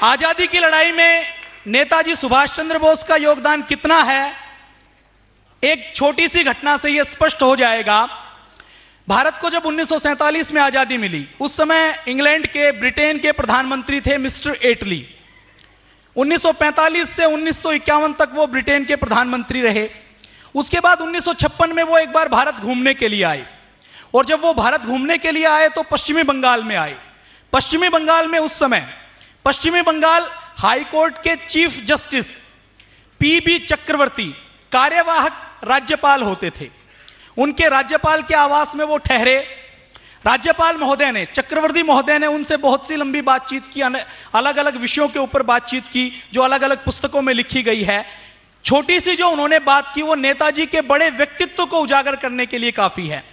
आजादी की लड़ाई में नेताजी सुभाष चंद्र बोस का योगदान कितना है, एक छोटी सी घटना से यह स्पष्ट हो जाएगा। भारत को जब 1947 में आजादी मिली, उस समय इंग्लैंड के, ब्रिटेन के प्रधानमंत्री थे मिस्टर एटली। 1945 से 1951 तक वो ब्रिटेन के प्रधानमंत्री रहे। उसके बाद 1956 में वो एक बार भारत घूमने के लिए आए, और जब वो भारत घूमने के लिए आए तो पश्चिमी बंगाल में आए। पश्चिमी बंगाल में उस समय पश्चिमी बंगाल हाई कोर्ट के चीफ जस्टिस पीबी चक्रवर्ती कार्यवाहक राज्यपाल होते थे। उनके राज्यपाल के आवास में वो ठहरे। राज्यपाल महोदय ने, चक्रवर्ती महोदय ने उनसे बहुत सी लंबी बातचीत की, अलग अलग विषयों के ऊपर बातचीत की जो अलग अलग पुस्तकों में लिखी गई है। छोटी सी जो उन्होंने बात की वो नेताजी के बड़े व्यक्तित्व को उजागर करने के लिए काफी है।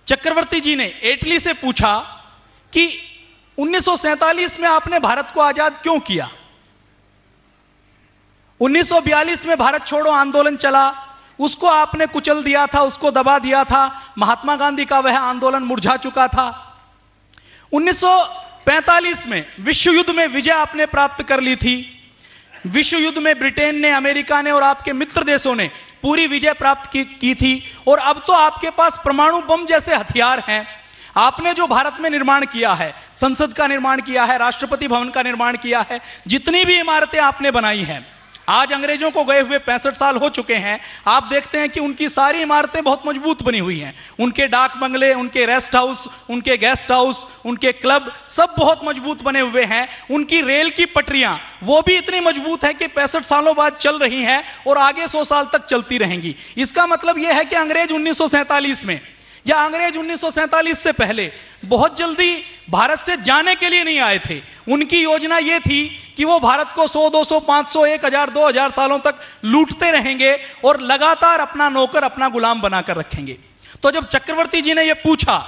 चक्रवर्ती जी ने एटली से पूछा कि 1947 में आपने भारत को आजाद क्यों किया? 1942 में भारत छोड़ो आंदोलन चला, उसको आपने कुचल दिया था, उसको दबा दिया था। महात्मा गांधी का वह आंदोलन मुरझा चुका था। 1945 में विश्व युद्ध में विजय आपने प्राप्त कर ली थी। विश्व युद्ध में ब्रिटेन ने, अमेरिका ने और आपके मित्र देशों ने पूरी विजय प्राप्त की थी। और अब तो आपके पास परमाणु बम जैसे हथियार हैं। आपने जो भारत में निर्माण किया है, संसद का निर्माण किया है, राष्ट्रपति भवन का निर्माण किया है, जितनी भी इमारतें आपने बनाई हैं, आज अंग्रेजों को गए हुए 65 साल हो चुके हैं। आप देखते हैं कि उनकी सारी इमारतें बहुत मजबूत बनी हुई हैं। उनके डाक बंगले, उनके रेस्ट हाउस, उनके गेस्ट हाउस, उनके क्लब, सब बहुत मजबूत बने हुए हैं। उनकी रेल की पटरियां वो भी इतनी मजबूत है कि 65 सालों बाद चल रही हैं और आगे 100 साल तक चलती रहेंगी। इसका मतलब यह है कि अंग्रेज 1947 में या अंग्रेज 1947 से पहले बहुत जल्दी भारत से जाने के लिए नहीं आए थे। उनकी योजना यह थी कि वो भारत को 100, 200, 500, 1000, 2000 सालों तक लूटते रहेंगे और लगातार अपना नौकर, अपना गुलाम बनाकर रखेंगे। तो जब चक्रवर्ती जी ने यह पूछा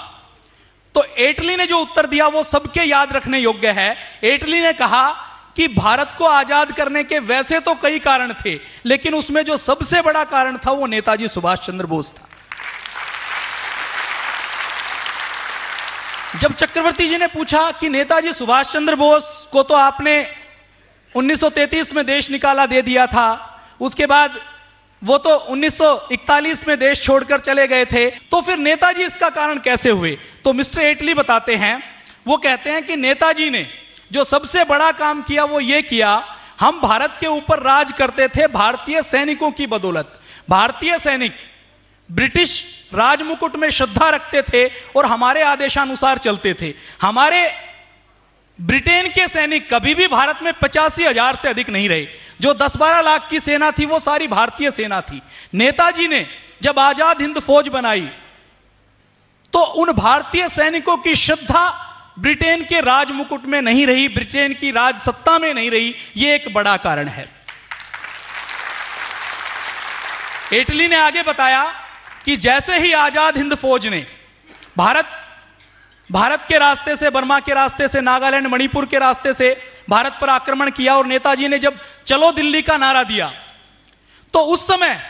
तो एटली ने जो उत्तर दिया वो सबके याद रखने योग्य है। एटली ने कहा कि भारत को आजाद करने के वैसे तो कई कारण थे, लेकिन उसमें जो सबसे बड़ा कारण था वो नेताजी सुभाष चंद्र बोस था। जब चक्रवर्ती जी ने पूछा कि नेताजी सुभाष चंद्र बोस को तो आपने 1933 में देश निकाला दे दिया था, उसके बाद वो तो 1941 में देश छोड़कर चले गए थे, तो फिर नेताजी इसका कारण कैसे हुए? तो मिस्टर एटली बताते हैं, वो कहते हैं कि नेताजी ने जो सबसे बड़ा काम किया वो ये किया, हम भारत के ऊपर राज करते थे भारतीय सैनिकों की बदौलत। भारतीय सैनिक ब्रिटिश राजमुकुट में श्रद्धा रखते थे और हमारे आदेशानुसार चलते थे। हमारे ब्रिटेन के सैनिक कभी भी भारत में 85,000 से अधिक नहीं रहे। जो 10-12 लाख की सेना थी वो सारी भारतीय सेना थी। नेताजी ने जब आजाद हिंद फौज बनाई तो उन भारतीय सैनिकों की श्रद्धा ब्रिटेन के राजमुकुट में नहीं रही, ब्रिटेन की राजसत्ता में नहीं रही। यह एक बड़ा कारण है। एटली ने आगे बताया कि जैसे ही आजाद हिंद फौज ने भारत के रास्ते से, बर्मा के रास्ते से, नागालैंड, मणिपुर के रास्ते से भारत पर आक्रमण किया और नेताजी ने जब चलो दिल्ली का नारा दिया, तो उस समय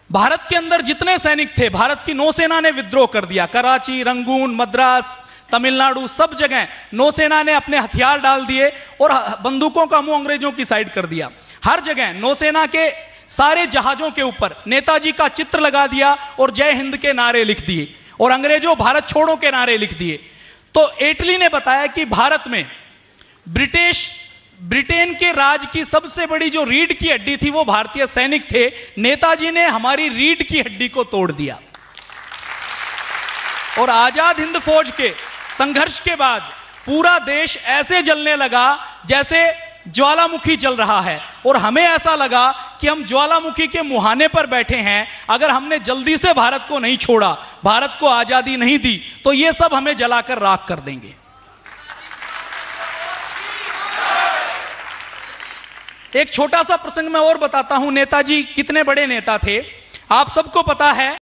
भारत के अंदर जितने सैनिक थे, भारत की नौसेना ने विद्रोह कर दिया। कराची, रंगून, मद्रास, तमिलनाडु, सब जगह नौसेना ने अपने हथियार डाल दिए और बंदूकों का मुंह अंग्रेजों की साइड कर दिया। हर जगह नौसेना के सारे जहाजों के ऊपर नेताजी का चित्र लगा दिया और जय हिंद के नारे लिख दिए और अंग्रेजों भारत छोड़ो के नारे लिख दिए। तो एटली ने बताया कि भारत में ब्रिटेन के राज की सबसे बड़ी जो रीढ़ की हड्डी थी वो भारतीय सैनिक थे। नेताजी ने हमारी रीढ़ की हड्डी को तोड़ दिया और आजाद हिंद फौज के संघर्ष के बाद पूरा देश ऐसे जलने लगा जैसे ज्वालामुखी जल रहा है। और हमें ऐसा लगा कि हम ज्वालामुखी के मुहाने पर बैठे हैं। अगर हमने जल्दी से भारत को नहीं छोड़ा, भारत को आजादी नहीं दी, तो ये सब हमें जलाकर राख कर देंगे। एक छोटा सा प्रसंग मैं और बताता हूं, नेताजी कितने बड़े नेता थे। आप सबको पता है